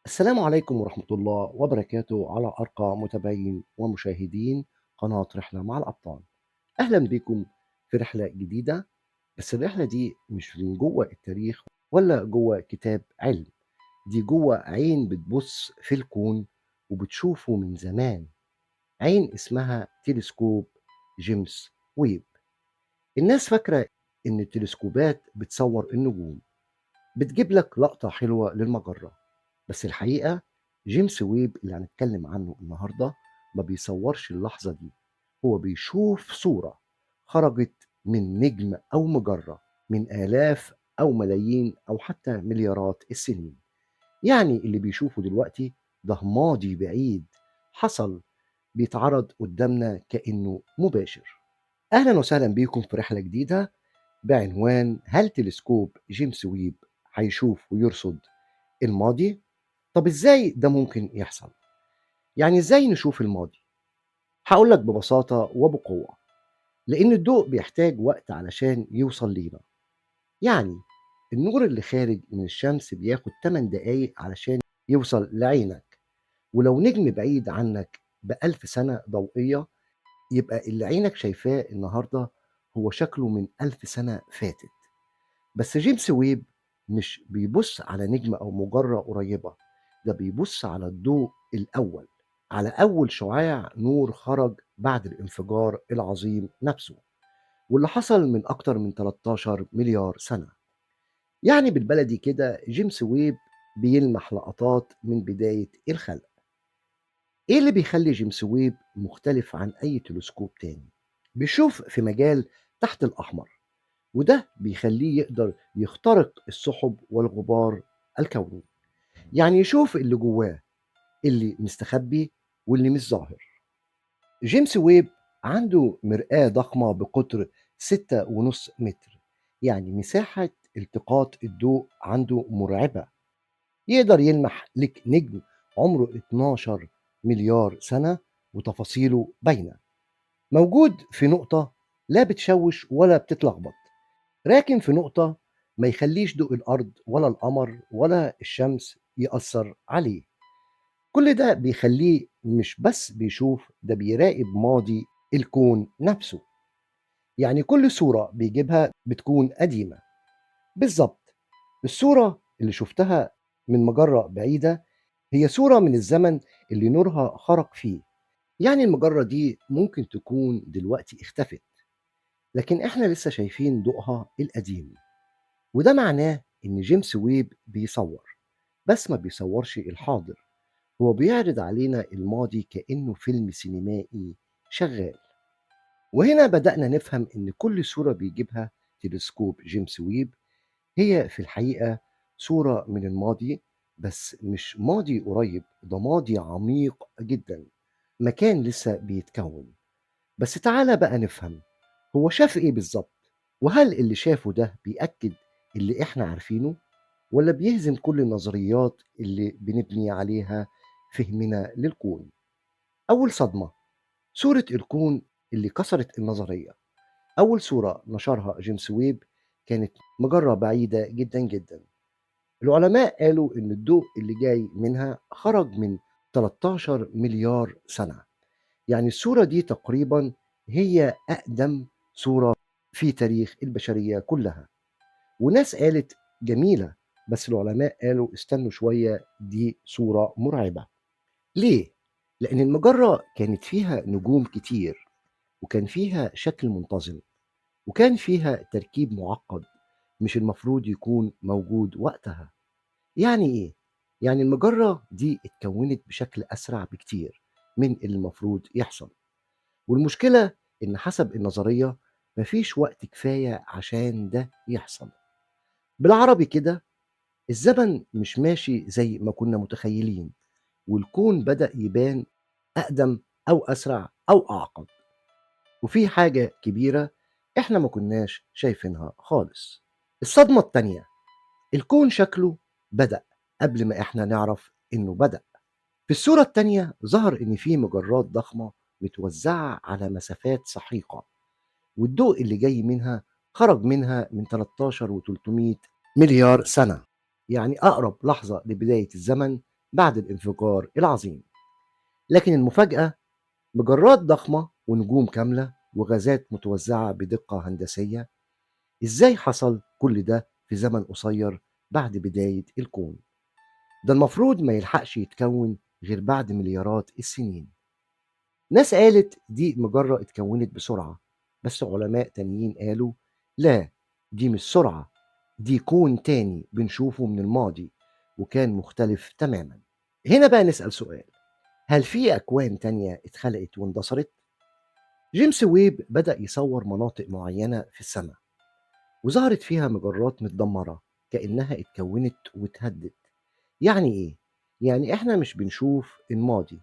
السلام عليكم ورحمة الله وبركاته على أرقى متابعين ومشاهدين قناة رحلة مع الأبطال. أهلا بكم في رحلة جديدة، بس الرحلة دي مش من جوه التاريخ ولا جوه كتاب علم، دي جوه عين بتبص في الكون وبتشوفه من زمان. عين اسمها تلسكوب جيمس ويب. الناس فاكرة إن التلسكوبات بتصور النجوم، بتجيب لك لقطة حلوة للمجرة، بس الحقيقة جيمس ويب اللي هنتكلم عنه النهاردة ما بيصورش اللحظة دي، هو بيشوف صورة خرجت من نجم أو مجرة من آلاف أو ملايين أو حتى مليارات السنين. يعني اللي بيشوفه دلوقتي ده ماضي بعيد حصل، بيتعرض قدامنا كأنه مباشر. أهلا وسهلا بيكم في رحلة جديدة بعنوان هل تلسكوب جيمس ويب هيشوف ويرصد الماضي؟ طب ازاي ده ممكن يحصل؟ يعني ازاي نشوف الماضي؟ هقول لك ببساطة وبقوة، لأن الضوء بيحتاج وقت علشان يوصل لينا. يعني النور اللي خارج من الشمس بياخد 8 دقايق علشان يوصل لعينك، ولو نجم بعيد عنك بألف سنة ضوئية يبقى اللي عينك شايفاه النهاردة هو شكله من ألف سنة فاتت. بس جيمس ويب مش بيبص على نجم أو مجرة قريبة، ده بيبص على الضوء الأول، على أول شعاع نور خرج بعد الانفجار العظيم نفسه، واللي حصل من أكتر من 13 مليار سنة. يعني بالبلدي كده جيمس ويب بيلمح لقطات من بداية الخلق. إيه اللي بيخلي جيمس ويب مختلف عن أي تلسكوب تاني؟ بيشوف في مجال تحت الأحمر، وده بيخليه يقدر يخترق السحب والغبار الكوني، يعني يشوف اللي جواه، اللي مستخبي واللي مش ظاهر. جيمس ويب عنده مرآة ضخمة بقطر 6.5 متر، يعني مساحة التقاط الضوء عنده مرعبة. يقدر يلمح لك نجم عمره 12 مليار سنة وتفاصيله باينة، موجود في نقطة لا بتشوش ولا بتتلخبط، راكن في نقطة ما يخليش ضوء الأرض ولا القمر ولا الشمس يأثر عليه. كل ده بيخليه مش بس بيشوف، ده بيراقب ماضي الكون نفسه. يعني كل صورة بيجيبها بتكون قديمة. بالظبط، الصورة اللي شفتها من مجرة بعيدة هي صورة من الزمن اللي نورها خرج فيه. يعني المجرة دي ممكن تكون دلوقتي اختفت، لكن احنا لسه شايفين ضوءها القديم. وده معناه إن جيمس ويب بيصور، بس ما بيصورش الحاضر، هو بيعرض علينا الماضي كأنه فيلم سينمائي شغال. وهنا بدأنا نفهم إن كل صورة بيجيبها تلسكوب جيمس ويب هي في الحقيقة صورة من الماضي، بس مش ماضي قريب، ده ماضي عميق جدا، مكان لسه بيتكون. بس تعالى بقى نفهم هو شاف إيه بالظبط، وهل اللي شافه ده بيأكد اللي إحنا عارفينه ولا بيهزم كل النظريات اللي بنبني عليها فهمنا للكون؟ أول صدمة، صورة الكون اللي كسرت النظرية. أول صورة نشرها جيمس ويب كانت مجرة بعيدة جدا جدا. العلماء قالوا إن الضوء اللي جاي منها خرج من 13 مليار سنة. يعني الصورة دي تقريبا هي أقدم صورة في تاريخ البشرية كلها. وناس قالت جميلة، بس العلماء قالوا استنوا شوية، دي صورة مرعبة. ليه؟ لأن المجرة كانت فيها نجوم كتير، وكان فيها شكل منتظم، وكان فيها تركيب معقد مش المفروض يكون موجود وقتها. يعني إيه؟ يعني المجرة دي اتكونت بشكل أسرع بكتير من اللي المفروض يحصل. والمشكلة إن حسب النظرية مفيش وقت كفاية عشان ده يحصل. بالعربي كده، الزمن مش ماشي زي ما كنا متخيلين، والكون بدأ يبان أقدم أو أسرع أو أعقد، وفي حاجة كبيرة إحنا ما كناش شايفينها خالص. الصدمة التانية، الكون شكله بدأ قبل ما إحنا نعرف إنه بدأ. في الصورة التانية ظهر إن في مجرات ضخمة متوزعة على مسافات سحيقة، والضوء اللي جاي منها خرج منها من 13 و300 مليار سنة، يعني أقرب لحظة لبداية الزمن بعد الانفجار العظيم. لكن المفاجأة، مجرات ضخمة ونجوم كاملة وغازات متوزعة بدقة هندسية. إزاي حصل كل ده في زمن قصير بعد بداية الكون؟ ده المفروض ما يلحقش يتكون غير بعد مليارات السنين. ناس قالت دي مجرة اتكونت بسرعة، بس علماء تانيين قالوا لا، دي مش سرعة، دي كون تاني بنشوفه من الماضي وكان مختلف تماما. هنا بقى نسأل سؤال: هل في أكوان تانية اتخلقت واندثرت؟ جيمس ويب بدأ يصور مناطق معينة في السماء وظهرت فيها مجرات متدمرة كأنها اتكونت واتهدت. يعني إيه؟ يعني إحنا مش بنشوف الماضي،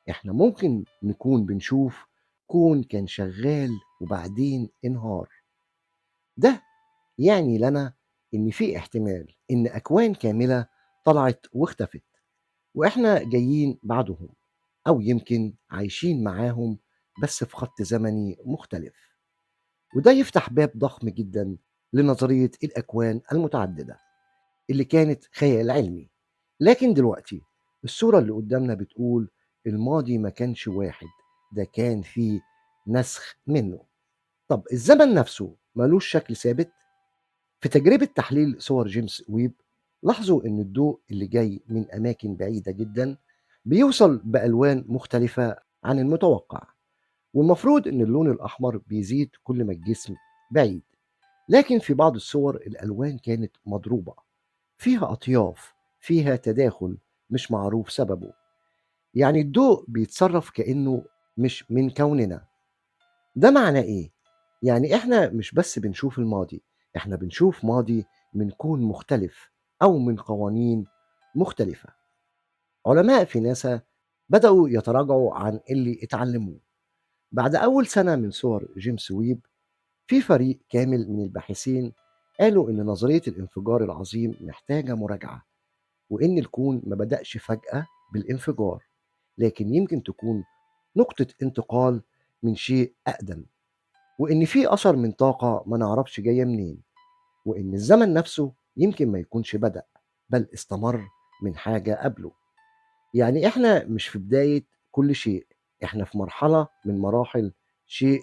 إحنا ممكن نكون بنشوف كون كان شغال وبعدين انهار. ده يعني لنا إن في احتمال إن أكوان كاملة طلعت واختفت وإحنا جايين بعدهم، أو يمكن عايشين معاهم بس في خط زمني مختلف. وده يفتح باب ضخم جدا لنظرية الأكوان المتعددة اللي كانت خيال علمي. لكن دلوقتي الصورة اللي قدامنا بتقول الماضي ما كانش واحد، ده كان فيه نسخ منه. طب الزمن نفسه ملوش شكل ثابت؟ في تجربة تحليل صور جيمس ويب لاحظوا إن الضوء اللي جاي من أماكن بعيدة جدا بيوصل بألوان مختلفة عن المتوقع، والمفروض إن اللون الأحمر بيزيد كل ما الجسم بعيد. لكن في بعض الصور الألوان كانت مضروبة، فيها أطياف، فيها تداخل مش معروف سببه. يعني الضوء بيتصرف كأنه مش من كوننا. ده معناه إيه؟ يعني إحنا مش بس بنشوف الماضي، إحنا بنشوف ماضي من كون مختلف أو من قوانين مختلفة. علماء في ناسا بدأوا يتراجعوا عن اللي اتعلموه. بعد أول سنة من صور جيمس ويب، في فريق كامل من الباحثين قالوا إن نظرية الانفجار العظيم محتاجة مراجعة، وإن الكون ما بدأش فجأة بالانفجار، لكن يمكن تكون نقطة انتقال من شيء أقدم، وإن في أثر من طاقة ما نعرفش جاية منين، وإن الزمن نفسه يمكن ما يكونش بدأ بل استمر من حاجة قبله. يعني إحنا مش في بداية كل شيء، إحنا في مرحلة من مراحل شيء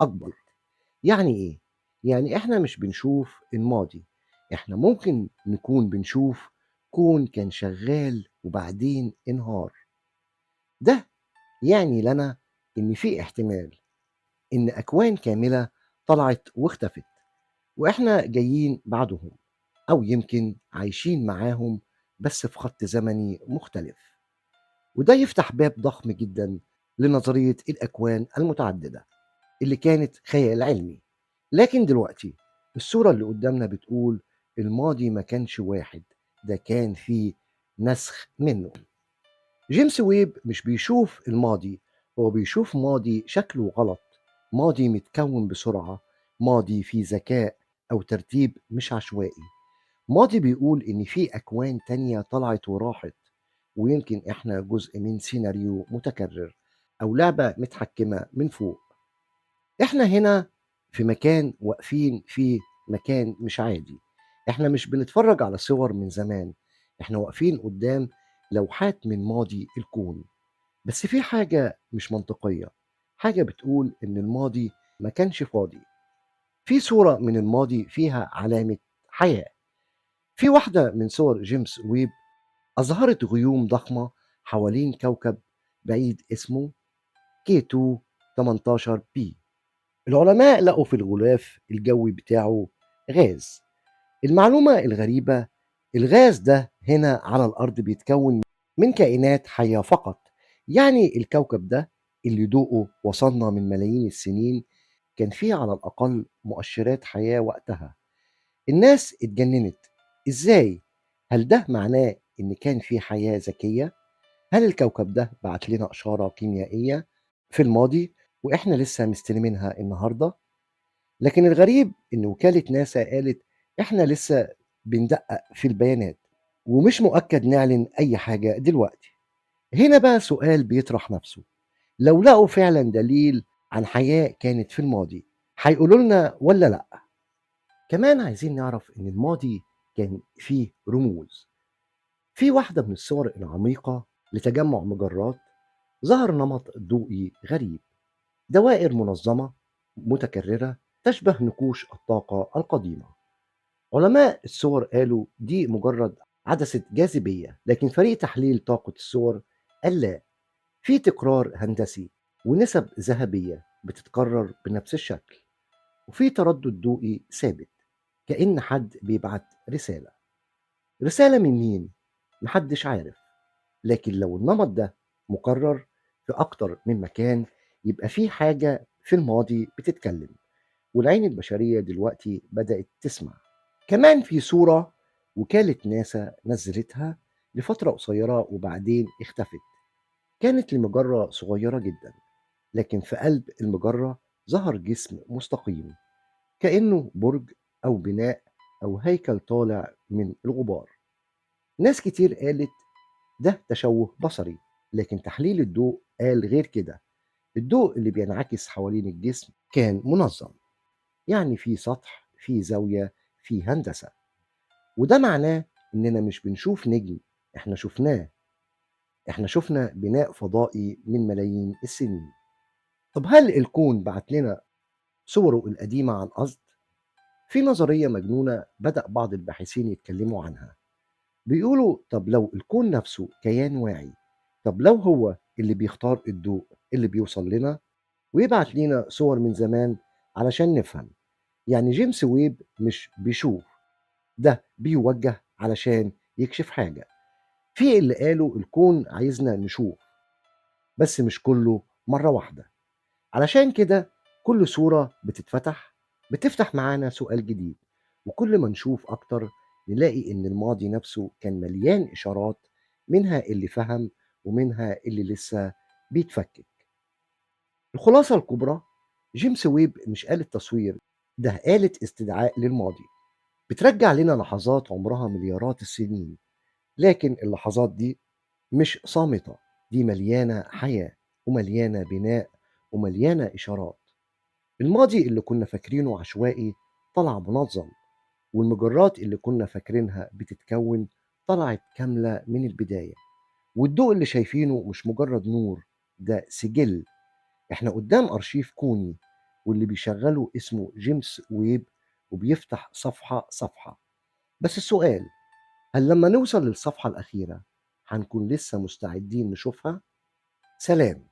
أكبر. يعني إيه؟ يعني إحنا مش بنشوف الماضي، إحنا ممكن نكون بنشوف كون كان شغال وبعدين انهار. ده يعني لنا إن في احتمال إن أكوان كاملة طلعت واختفت وإحنا جايين بعدهم، أو يمكن عايشين معاهم بس في خط زمني مختلف. وده يفتح باب ضخم جدا لنظرية الأكوان المتعددة اللي كانت خيال علمي. لكن دلوقتي الصورة اللي قدامنا بتقول الماضي ما كانش واحد، ده كان فيه نسخ منه. جيمس ويب مش بيشوف الماضي، هو بيشوف ماضي شكله غلط، ماضي متكون بسرعة، ماضي فيه ذكاء أو ترتيب مش عشوائي، ماضي بيقول إن في أكوان تانية طلعت وراحت، ويمكن إحنا جزء من سيناريو متكرر أو لعبة متحكمة من فوق. إحنا هنا في مكان واقفين فيه، مكان مش عادي. إحنا مش بنتفرج على صور من زمان، إحنا واقفين قدام لوحات من ماضي الكون. بس في حاجة مش منطقية، حاجة بتقول إن الماضي ما كانش فاضي. في صورة من الماضي فيها علامة حياة. في واحدة من صور جيمس ويب أظهرت غيوم ضخمة حوالين كوكب بعيد اسمه كيتو 18 بي. العلماء لقوا في الغلاف الجوي بتاعه غاز. المعلومة الغريبة، الغاز ده هنا على الأرض بيتكون من كائنات حية فقط. يعني الكوكب ده اللي ضوءه وصلنا من ملايين السنين كان فيه على الأقل مؤشرات حياة وقتها. الناس اتجننت. إزاي؟ هل ده معناه إن كان في حياة ذكية؟ هل الكوكب ده بعت لنا إشارة كيميائية في الماضي وإحنا لسه مستلمينها النهاردة؟ لكن الغريب إن وكالة ناسا قالت إحنا لسه بندقق في البيانات ومش مؤكد نعلن أي حاجة دلوقتي. هنا بقى سؤال بيطرح نفسه: لو لقوا فعلا دليل عن حياة كانت في الماضي، هيقولوا لنا ولا لأ؟ كمان عايزين نعرف إن الماضي كان فيه رموز، في واحدة من الصور العميقة لتجمع مجرات ظهر نمط ضوئي غريب، دوائر منظمة متكررة تشبه نقوش الطاقة القديمة. علماء الصور قالوا دي مجرد عدسة جاذبية، لكن فريق تحليل طاقة الصور قال لا، في تكرار هندسي ونسب ذهبية بتتكرر بنفس الشكل، وفي تردد ضوئي ثابت، كأن حد بيبعت رسالة. رسالة من مين؟ محدش عارف، لكن لو النمط ده مكرر في أكتر من مكان يبقى في حاجة في الماضي بتتكلم، والعين البشرية دلوقتي بدأت تسمع. كمان في صورة وكالة ناسا نزلتها لفترة قصيرة وبعدين اختفت، كانت لمجرة صغيرة جدا، لكن في قلب المجرة ظهر جسم مستقيم، كأنه برج أو بناء أو هيكل طالع من الغبار. ناس كتير قالت ده تشوه بصري، لكن تحليل الضوء قال غير كده. الضوء اللي بينعكس حوالين الجسم كان منظم، يعني في سطح، في زاوية، في هندسة. وده معناه إننا مش بنشوف نجم، إحنا شفناه. إحنا شفنا بناء فضائي من ملايين السنين. طب هل الكون بعت لنا صوره القديمة عن قصد؟ في نظرية مجنونة بدأ بعض الباحثين يتكلموا عنها. بيقولوا طب لو الكون نفسه كيان واعي، طب لو هو اللي بيختار الضوء اللي بيوصل لنا ويبعت لنا صور من زمان علشان نفهم. يعني جيمس ويب مش بيشوف، ده بيوجه علشان يكشف حاجة. في اللي قالوا الكون عايزنا نشوف، بس مش كله مرة واحدة. علشان كده كل صورة بتتفتح بتفتح معانا سؤال جديد، وكل ما نشوف أكتر نلاقي إن الماضي نفسه كان مليان إشارات، منها اللي فهم ومنها اللي لسه بيتفكك. الخلاصة الكبرى، جيمس ويب مش آلة تصوير، ده آلة استدعاء للماضي، بترجع لنا لحظات عمرها مليارات السنين. لكن اللحظات دي مش صامتة، دي مليانة حياة ومليانة بناء ومليانة إشارات. الماضي اللي كنا فاكرينه عشوائي طلع منظم، والمجرات اللي كنا فاكرينها بتتكون طلعت كاملة من البداية. والضوء اللي شايفينه مش مجرد نور، ده سجل. احنا قدام أرشيف كوني، واللي بيشغله اسمه جيمس ويب، وبيفتح صفحة صفحة. بس السؤال، هل لما نوصل للصفحة الأخيرة هنكون لسه مستعدين نشوفها؟ سلام.